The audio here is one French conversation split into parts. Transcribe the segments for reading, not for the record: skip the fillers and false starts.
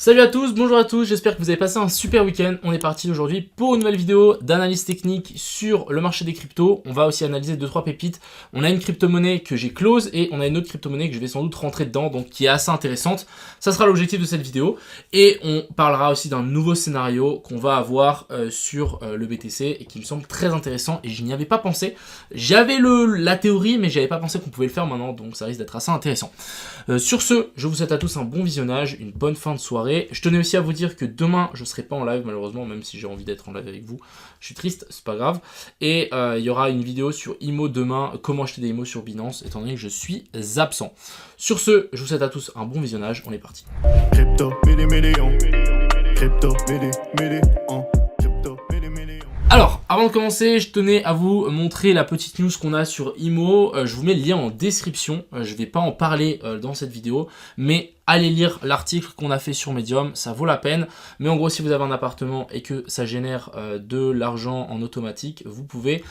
Salut à tous, bonjour à tous, j'espère que vous avez passé un super week-end. On est parti aujourd'hui pour une nouvelle vidéo d'analyse technique sur le marché des cryptos. On va aussi analyser 2-3 pépites. On a une crypto-monnaie que j'ai close et on a une autre crypto-monnaie que je vais sans doute rentrer dedans, donc qui est assez intéressante. Ça sera l'objectif de cette vidéo. Et on parlera aussi d'un nouveau scénario qu'on va avoir sur le BTC et qui me semble très intéressant et je n'y avais pas pensé. J'avais la théorie mais j'avais pas pensé qu'on pouvait le faire maintenant, donc ça risque d'être assez intéressant. Sur ce, je vous souhaite à tous un bon visionnage, une bonne fin de soirée. Je tenais aussi à vous dire que demain, je ne serai pas en live malheureusement, même si j'ai envie d'être en live avec vous. Je suis triste, c'est pas grave. Et il y aura une vidéo sur IMO demain, comment acheter des IMO sur Binance, étant donné que je suis absent. Sur ce, je vous souhaite à tous un bon visionnage, on est parti. Crypto, Alors, avant de commencer, je tenais à vous montrer la petite news qu'on a sur IMO. Je vous mets le lien en description. Je ne vais pas en parler dans cette vidéo, mais allez lire l'article qu'on a fait sur Medium, ça vaut la peine. Mais en gros, si vous avez un appartement et que ça génère de l'argent en automatique, vous pouvez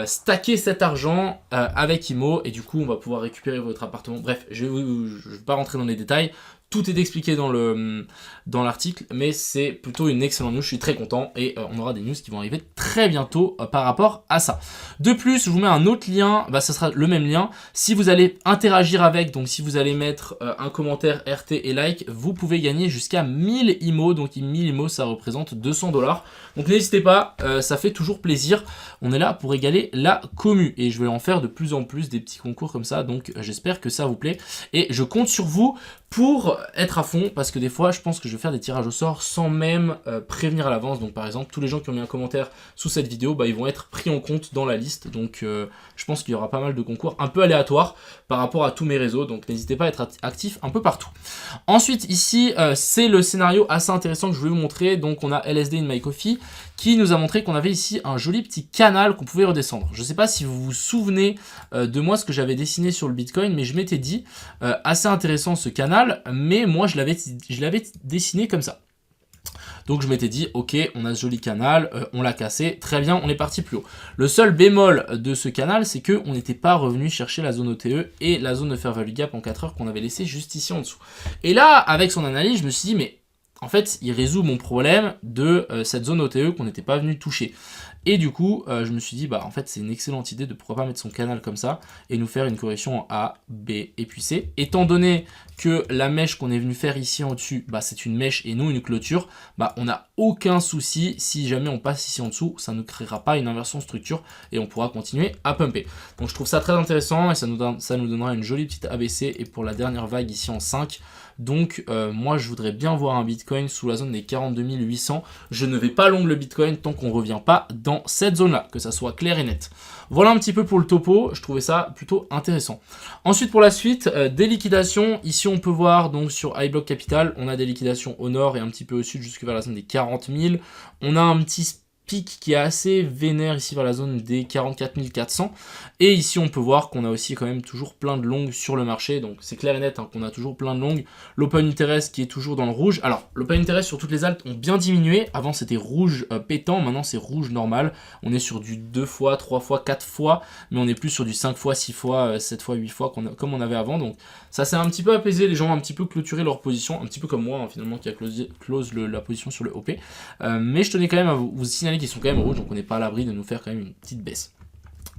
stacker cet argent avec IMO et du coup, on va pouvoir récupérer votre appartement. Bref, je ne vais pas rentrer dans les détails. Tout est expliqué dans l'article, mais c'est plutôt une excellente news, je suis très content et on aura des news qui vont arriver très bientôt par rapport à ça. De plus, je vous mets un autre lien, ça sera le même lien. Si vous allez interagir avec, donc si vous allez mettre un commentaire, RT et like, vous pouvez gagner jusqu'à 1000 IMO, donc 1000 IMO ça représente 200 $. Donc n'hésitez pas, ça fait toujours plaisir. On est là pour égaler la commu et je vais en faire de plus en plus des petits concours comme ça, donc j'espère que ça vous plaît et je compte sur vous pour être à fond, parce que des fois je pense que je vais faire des tirages au sort sans même prévenir à l'avance. Donc par exemple tous les gens qui ont mis un commentaire sous cette vidéo, ils vont être pris en compte dans la liste. Donc je pense qu'il y aura pas mal de concours un peu aléatoires par rapport à tous mes réseaux, donc n'hésitez pas à être actif un peu partout. Ensuite ici c'est le scénario assez intéressant que je voulais vous montrer. Donc on a LSD in my coffee qui nous a montré qu'on avait ici un joli petit canal qu'on pouvait redescendre. Je ne sais pas si vous vous souvenez de moi ce que j'avais dessiné sur le Bitcoin, mais je m'étais dit assez intéressant ce canal, mais moi je l'avais dessiné comme ça. Donc je m'étais dit, ok, on a ce joli canal, on l'a cassé, très bien, on est parti plus haut. Le seul bémol de ce canal, c'est qu'on n'était pas revenu chercher la zone OTE et la zone de fair value gap en 4 heures qu'on avait laissé juste ici en dessous. Et là, avec son analyse, je me suis dit, mais en fait, il résout mon problème de cette zone OTE qu'on n'était pas venu toucher. Et du coup, je me suis dit, en fait, c'est une excellente idée de pourquoi pas mettre son canal comme ça et nous faire une correction en A, B et puis C. Étant donné que la mèche qu'on est venu faire ici en dessus, c'est une mèche et non une clôture, on n'a aucun souci. Si jamais on passe ici en dessous, ça ne créera pas une inversion de structure et on pourra continuer à pumper. Donc je trouve ça très intéressant et ça nous donnera une jolie petite ABC et pour la dernière vague ici en 5. Donc moi je voudrais bien voir un Bitcoin sous la zone des 42 800. Je ne vais pas long le Bitcoin tant qu'on ne revient pas dans cette zone là, que ça soit clair et net. Voilà un petit peu pour le topo, je trouvais ça plutôt intéressant. Ensuite pour la suite, des liquidations. Ici on peut voir donc sur iBlock Capital, on a des liquidations au nord et un petit peu au sud jusque vers la zone des 40 000. On a un petit pic qui est assez vénère ici vers la zone des 44 400 et ici on peut voir qu'on a aussi quand même toujours plein de longues sur le marché, donc c'est clair et net qu'on a toujours plein de longues. L'open interest qui est toujours dans le rouge. Alors l'open interest sur toutes les altes ont bien diminué, avant c'était rouge pétant, maintenant c'est rouge normal, on est sur du 2 fois, 3 fois, 4 fois, mais on est plus sur du 5 fois, 6 fois, 7 fois, 8 fois comme on avait avant. Donc ça s'est un petit peu apaisé, les gens ont un petit peu clôturé leur position, un petit peu comme moi finalement qui a close la position sur le OP, mais je tenais quand même à vous signaler qui sont quand même rouges, donc on n'est pas à l'abri de nous faire quand même une petite baisse.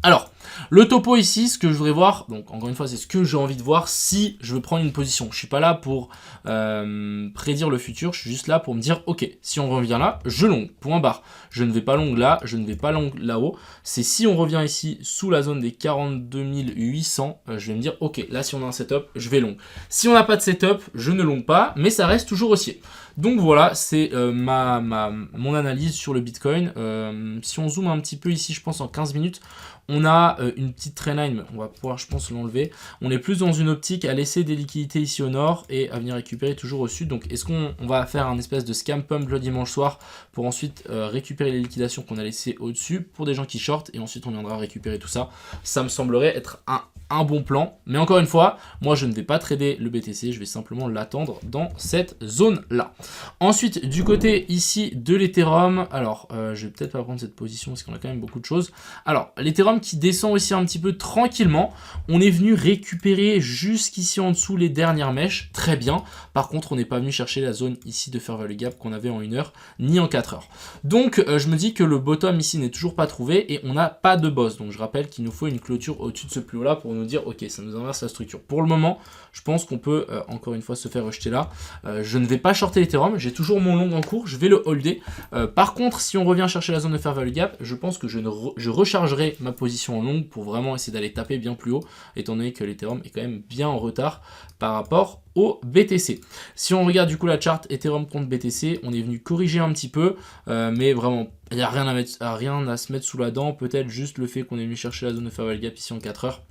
Alors, le topo ici, ce que je voudrais voir, donc encore une fois, c'est ce que j'ai envie de voir si je veux prendre une position. Je suis pas là pour prédire le futur, je suis juste là pour me dire, ok, si on revient là, je long, point barre. Je ne vais pas long là, je ne vais pas long là-haut. C'est si on revient ici sous la zone des 42 800, je vais me dire, ok, là si on a un setup, je vais long. Si on n'a pas de setup, je ne long pas, mais ça reste toujours haussier. Donc voilà, c'est mon analyse sur le Bitcoin. Si on zoome un petit peu ici, je pense en 15 minutes, on a une petite trendline, on va pouvoir je pense l'enlever. On est plus dans une optique à laisser des liquidités ici au nord et à venir récupérer toujours au sud. Donc est-ce qu'on va faire un espèce de scam pump le dimanche soir pour ensuite récupérer les liquidations qu'on a laissées au-dessus pour des gens qui shortent et ensuite on viendra récupérer tout ça. Ça me semblerait être un un bon plan. Mais encore une fois, moi je ne vais pas trader le BTC, je vais simplement l'attendre dans cette zone-là. Ensuite, du côté ici de l'Ethereum, alors je vais peut-être pas prendre cette position parce qu'on a quand même beaucoup de choses. Alors, l'Ethereum qui descend aussi un petit peu tranquillement. On est venu récupérer jusqu'ici en dessous les dernières mèches, très bien. Par contre, on n'est pas venu chercher la zone ici de Fair Value Gap qu'on avait en 1 heure, ni en 4 heures. Donc, je me dis que le bottom ici n'est toujours pas trouvé et on n'a pas de boss. Donc, je rappelle qu'il nous faut une clôture au-dessus de ce plus haut-là pour nous dire, ok, ça nous inverse la structure. Pour le moment, je pense qu'on peut, encore une fois, se faire rejeter là. Je ne vais pas shorter l'Ethereum, j'ai toujours mon long en cours, je vais le holder. Par contre, si on revient chercher la zone de Fair Value Gap, je pense que je rechargerai ma position en long pour vraiment essayer d'aller taper bien plus haut, étant donné que l'Ethereum est quand même bien en retard par rapport au BTC. Si on regarde du coup la charte Ethereum contre BTC, on est venu corriger un petit peu, mais vraiment, il n'y a rien à se mettre sous la dent, peut-être juste le fait qu'on est venu chercher la zone de Fair Value Gap ici en 4 heures.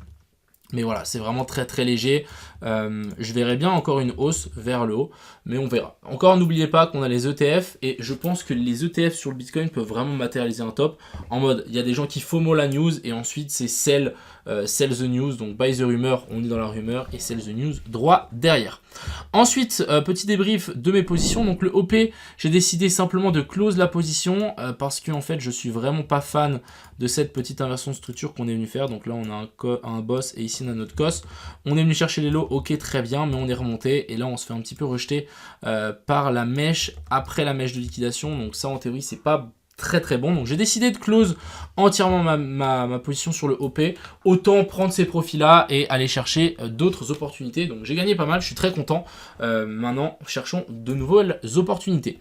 Mais voilà, c'est vraiment très très léger. Je verrai bien encore une hausse vers le haut, mais on verra. Encore, n'oubliez pas qu'on a les ETF, et je pense que les ETF sur le Bitcoin peuvent vraiment matérialiser un top. En mode, il y a des gens qui FOMO la news, et ensuite c'est sell the news, donc buy the rumor, on est dans la rumeur, et sell the news droit derrière. Ensuite, petit débrief de mes positions. Donc le OP, j'ai décidé simplement de close la position, parce que en fait, je suis vraiment pas fan de cette petite inversion de structure qu'on est venu faire. Donc là, on a un boss, et ici on a notre cos. On est venu chercher les lots, ok, très bien, mais on est remonté, et là on se fait un petit peu rejeter par la mèche après la mèche de liquidation. Donc ça, en théorie, c'est pas très très bon. Donc j'ai décidé de close entièrement ma position sur le OP. Autant prendre ces profits là et aller chercher d'autres opportunités. Donc j'ai gagné pas mal, je suis très content. Maintenant cherchons de nouvelles opportunités.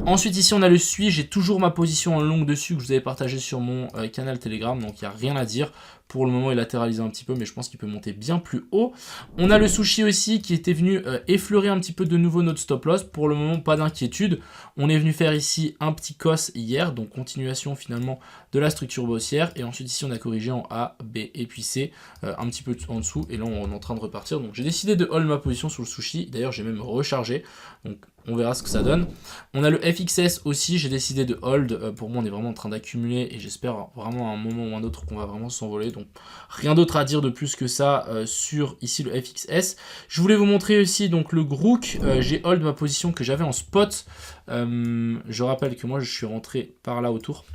Ensuite ici on a le SUI, j'ai toujours ma position en longue dessus que je vous avais partagé sur mon canal Telegram. Donc il n'y a rien à dire. Pour le moment, il latéralise un petit peu, mais je pense qu'il peut monter bien plus haut. On a le Sushi aussi qui était venu effleurer un petit peu de nouveau notre stop loss. Pour le moment, pas d'inquiétude. On est venu faire ici un petit cos hier, donc continuation finalement de la structure baissière. Et ensuite ici, on a corrigé en A, B et puis C, un petit peu en dessous. Et là, on est en train de repartir. Donc j'ai décidé de hold ma position sur le Sushi. D'ailleurs, j'ai même rechargé. Donc on verra ce que ça donne. On a le FXS aussi, j'ai décidé de hold. Pour moi, on est vraiment en train d'accumuler et j'espère vraiment à un moment ou un autre qu'on va vraiment s'envoler. Donc rien d'autre à dire de plus que ça sur ici le FXS. Je voulais vous montrer aussi donc le Grook. J'ai hold ma position que j'avais en spot. Je rappelle que moi, je suis rentré par là autour.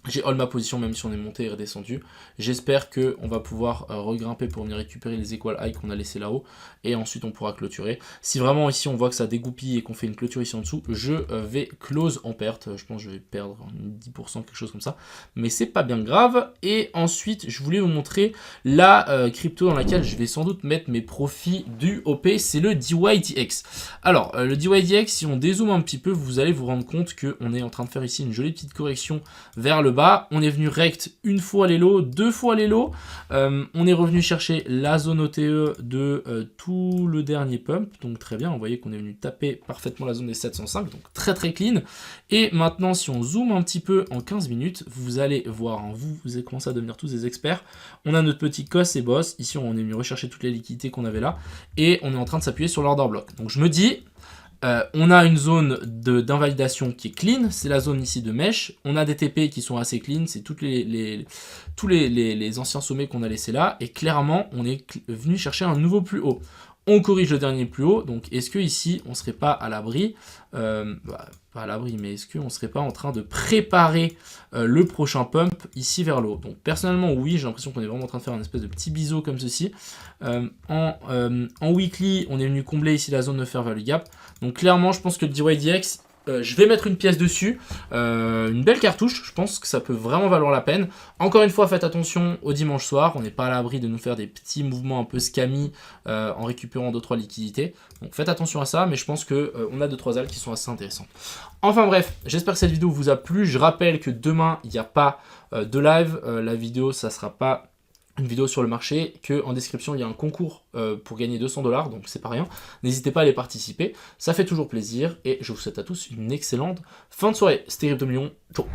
J'ai hold ma position même si on est monté et redescendu. J'espère qu'on va pouvoir regrimper pour venir récupérer les equal high qu'on a laissé là-haut. Et ensuite on pourra clôturer. Si vraiment ici on voit que ça dégoupille et qu'on fait une clôture ici en dessous, je vais close en perte. Je pense que je vais perdre 10%, quelque chose comme ça. Mais c'est pas bien grave. Et ensuite je voulais vous montrer la crypto dans laquelle je vais sans doute mettre mes profits du OP. C'est le DYDX. Alors le DYDX, si on dézoome un petit peu, vous allez vous rendre compte qu'on est en train de faire ici une jolie petite correction vers le bas. On est venu rect une fois les lots, deux fois les lots. On est revenu chercher la zone OTE de tout le dernier pump. Donc très bien, vous voyez qu'on est venu taper parfaitement la zone des 705. Donc très très clean. Et maintenant, si on zoome un petit peu en 15 minutes, vous allez voir, hein, vous allez commencer à devenir tous des experts. On a notre petit cos et boss. Ici, on est venu rechercher toutes les liquidités qu'on avait là. Et on est en train de s'appuyer sur l'order block. Donc je me dis... on a une zone d'invalidation qui est clean, c'est la zone ici de mèche. On a des TP qui sont assez clean, c'est tous les anciens sommets qu'on a laissés là. Et clairement, on est venu chercher un nouveau plus haut. On corrige le dernier plus haut, donc est-ce que ici on serait pas à l'abri, pas à l'abri, mais est-ce qu'on serait pas en train de préparer le prochain pump ici vers le haut? Donc personnellement oui, j'ai l'impression qu'on est vraiment en train de faire un espèce de petit biseau comme ceci. En weekly, on est venu combler ici la zone de Fair Value Gap. Donc clairement, je pense que le DYDX, je vais mettre une pièce dessus, une belle cartouche, je pense que ça peut vraiment valoir la peine. Encore une fois, faites attention au dimanche soir, on n'est pas à l'abri de nous faire des petits mouvements un peu scammy en récupérant 2-3 liquidités. Donc faites attention à ça, mais je pense qu'on a 2-3 alts qui sont assez intéressantes. Enfin bref, j'espère que cette vidéo vous a plu. Je rappelle que demain, il n'y a pas de live, la vidéo, ça sera pas... une vidéo sur le marché, que en description il y a un concours pour gagner 200 $, donc c'est pas rien. N'hésitez pas à aller participer, ça fait toujours plaisir et je vous souhaite à tous une excellente fin de soirée. C'était Crypto Million, ciao.